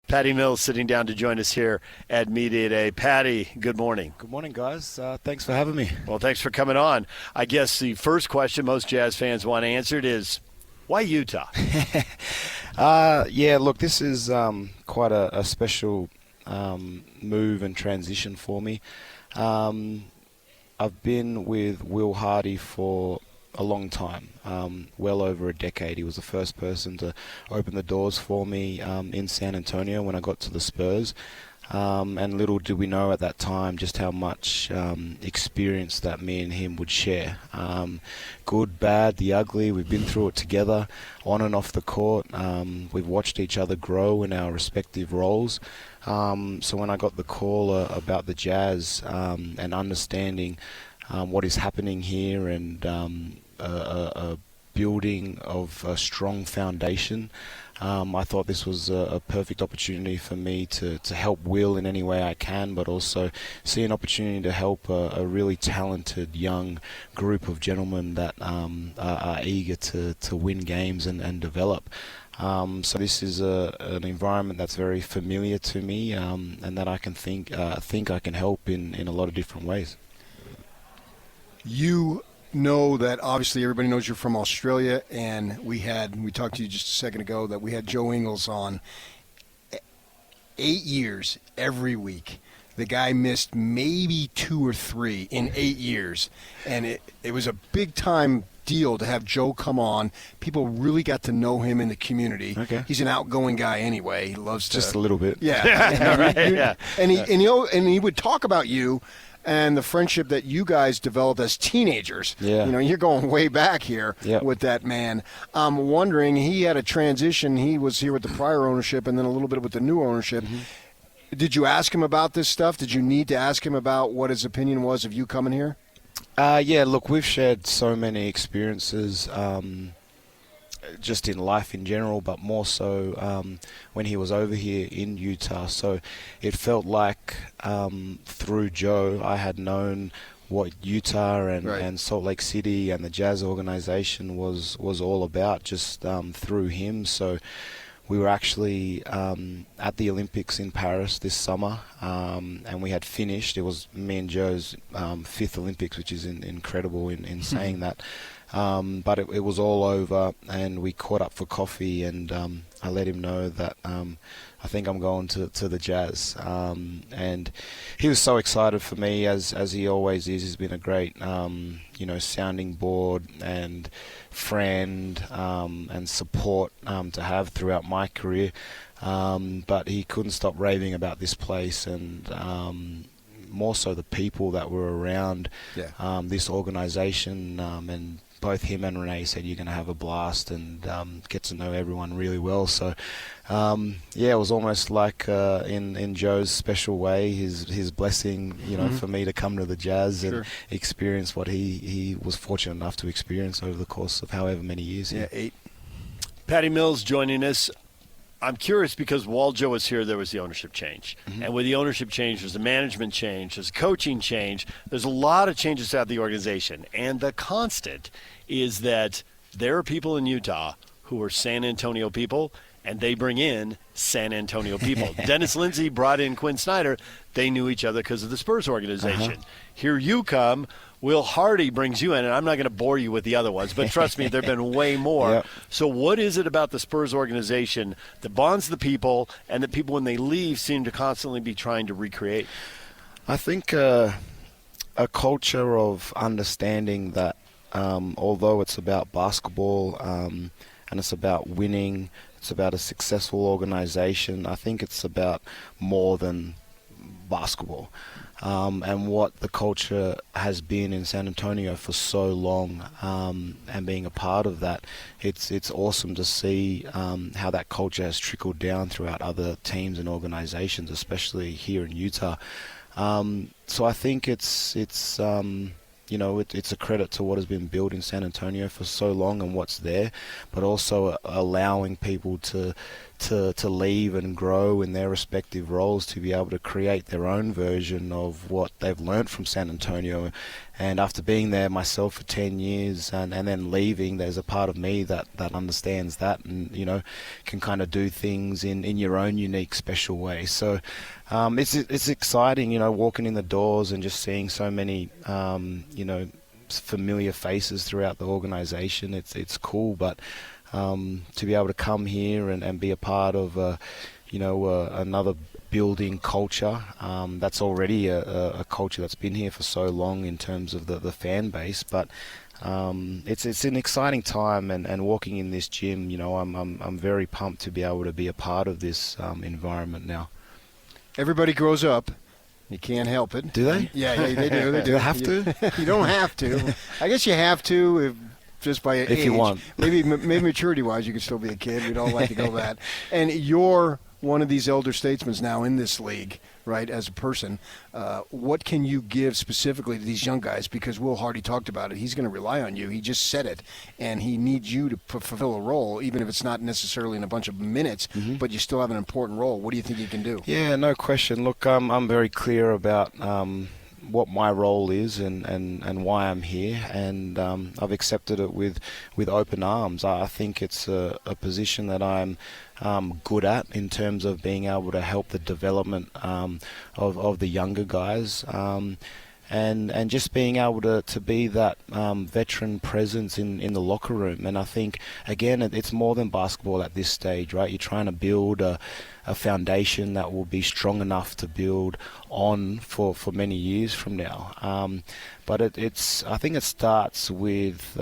Patty Mills sitting down to join us here at Media Day. Patty, good morning. Good morning, guys. Thanks for having me. Well, thanks for coming on. I guess the first question most Jazz fans want answered is, why Utah? Look, this is quite a special move and transition for me. I've been with Will Hardy for a long time, well over a decade. He was the first person to open the doors for me in San Antonio when I got to the Spurs. And little did we know at that time just how much experience that me and him would share. Good, bad, the ugly, we've been through it together, on and off the court. We've watched each other grow in our respective roles. So when I got the call about the Jazz and understanding what is happening here and a building of a strong foundation, I thought this was a perfect opportunity for me to help Will in any way I can, but also see an opportunity to help a really talented young group of gentlemen that are eager to win games and develop. So this is an environment that's very familiar to me, and that I can think I can help in a lot of different ways. You know that obviously everybody knows you're from Australia, and we talked to you just a second ago that we had Joe Ingles on. 8 years every week. The guy missed maybe 2 or 3 in 8 years, and it was a big time deal to have Joe come on. People really got to know him in the community. Okay. He's an outgoing guy anyway. He loves to Just a little bit. Yeah. Right, yeah. And he would talk about you and the friendship that you guys developed as teenagers. Yeah. You know, you're going way back here with that man. I'm wondering, he had a transition. He was here with the prior ownership and then a little bit with the new ownership. Mm-hmm. Did you ask him about this stuff? Did you need to ask him about what his opinion was of you coming here? Look, we've shared so many experiences just in life in general, but more so when he was over here in Utah. So it felt like through Joe I had known what Utah and Salt Lake City and the Jazz organization was all about just through him. So we were actually at the Olympics in Paris this summer, and we had finished. It was me and Joe's 5th Olympics, which is incredible in saying that. But it was all over, and we caught up for coffee, and I let him know that I think I'm going to the Jazz. And he was so excited for me, as he always is. He's been a great sounding board and friend and support to have throughout my career. But he couldn't stop raving about this place, and more so the people that were around this organization, and both him and Renee said you're going to have a blast and get to know everyone really well. So, it was almost like in Joe's special way, his blessing, for me to come to the Jazz and experience what he was fortunate enough to experience over the course of however many years. Yeah, 8. Patty Mills joining us. I'm curious because while Joe was here, there was the ownership change. Mm-hmm. And with the ownership change, there's the management change, there's a coaching change. There's a lot of changes throughout the organization. And the constant is that there are people in Utah who are San Antonio people, and they bring in San Antonio people. Dennis Lindsay brought in Quinn Snyder. They knew each other because of the Spurs organization. Uh-huh. Here you come. Will Hardy brings you in, and I'm not going to bore you with the other ones, but trust me, there have been way more. Yep. So what is it about the Spurs organization that bonds the people, and that people, when they leave, seem to constantly be trying to recreate? I think a culture of understanding that although it's about basketball and it's about winning, it's about a successful organization, I think it's about more than basketball. And what the culture has been in San Antonio for so long, and being a part of that, it's awesome to see how that culture has trickled down throughout other teams and organizations, especially here in Utah. So I think it's a credit to what has been built in San Antonio for so long and what's there, but also allowing people to to leave and grow in their respective roles, to be able to create their own version of what they've learned from San Antonio. And after being there myself for 10 years and then leaving, there's a part of me that understands that and, can kind of do things in your own unique, special way. So it's exciting, walking in the doors and just seeing so many, familiar faces throughout the organization. It's cool, but to be able to come here and be a part of, another building culture that's already a culture that's been here for so long in terms of the fan base. But it's an exciting time, and walking in this gym, I'm very pumped to be able to be a part of this environment now. Everybody grows up. You can't help it. Do they? Yeah, they do. They do. Do I have to? You don't have to. I guess you have to just by age. If you want. Maybe maturity-wise, you can still be a kid. We don't like to go that. And you're one of these elder statesmen now in this league, right, as a person. What can you give specifically to these young guys? Because Will Hardy talked about it. He's going to rely on you. He just said it. And he needs you to fulfill a role, even if it's not necessarily in a bunch of minutes, but you still have an important role. What do you think you can do? Yeah, no question. Look, I'm very clear about what my role is and why I'm here, and I've accepted it with open arms. I think it's a position that I'm good at in terms of being able to help the development of the younger guys, and just being able to be that veteran presence in the locker room. And I think, again, it's more than basketball at this stage, right? You're trying to build a foundation that will be strong enough to build on for many years from now. But I think it starts with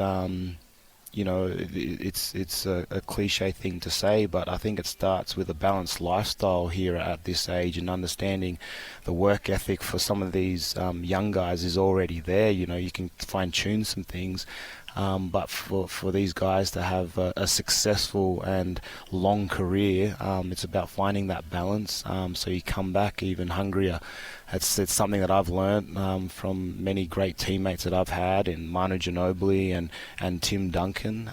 it's a cliche thing to say, but I think it starts with a balanced lifestyle here at this age, and understanding the work ethic for some of these young guys is already there. You can fine-tune some things, but for these guys to have a successful and long career, it's about finding that balance, so you come back even hungrier. It's something that I've learned from many great teammates that I've had in Manu Ginobili and Tim Duncan.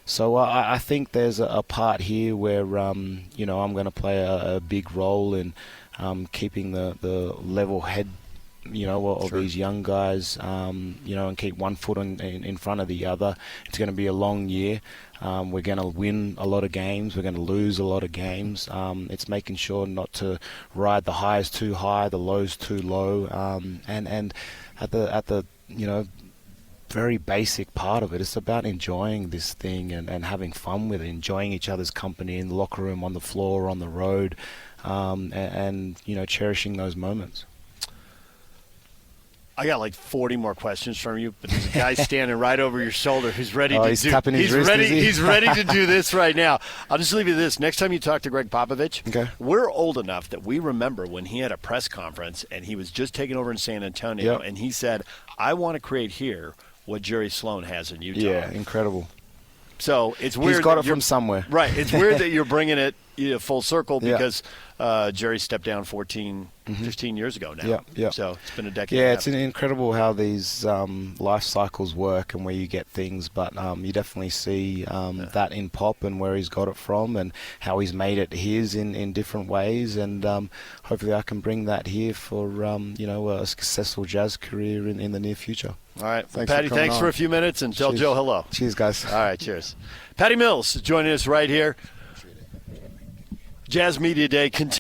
So I think there's a part here where I'm going to play a big role in keeping the level head of these young guys, and keep one foot in front of the other. It's going to be a long year. We're going to win a lot of games. We're going to lose a lot of games. It's making sure not to ride the highs too high, the lows too low, and at the very basic part of it, it's about enjoying this thing and having fun with it, enjoying each other's company in the locker room, on the floor, on the road, and cherishing those moments. I got like 40 more questions from you, but there's a guy standing right over your shoulder who's ready to he's tapping his wrist, ready. is he? He's ready to do this right now. I'll just leave you this. Next time you talk to Greg Popovich, okay, we're old enough that we remember when he had a press conference and he was just taking over in San Antonio, yep, and he said, "I want to create here what Jerry Sloan has in Utah." Yeah, incredible. So it's weird. He's got it from somewhere. Right. It's weird that you're bringing it full circle because Jerry stepped down 15 years ago now. Yeah. So it's been a decade. Yeah, it's incredible how these life cycles work and where you get things. But you definitely see that in Pop and where he's got it from and how he's made it his in different ways. And hopefully I can bring that here for a successful Jazz career in the near future. All right. Thanks Patty, thanks for a few minutes, and tell Joe hello. Cheers, guys. All right, cheers. Patty Mills joining us right here. Jazz Media Day continues.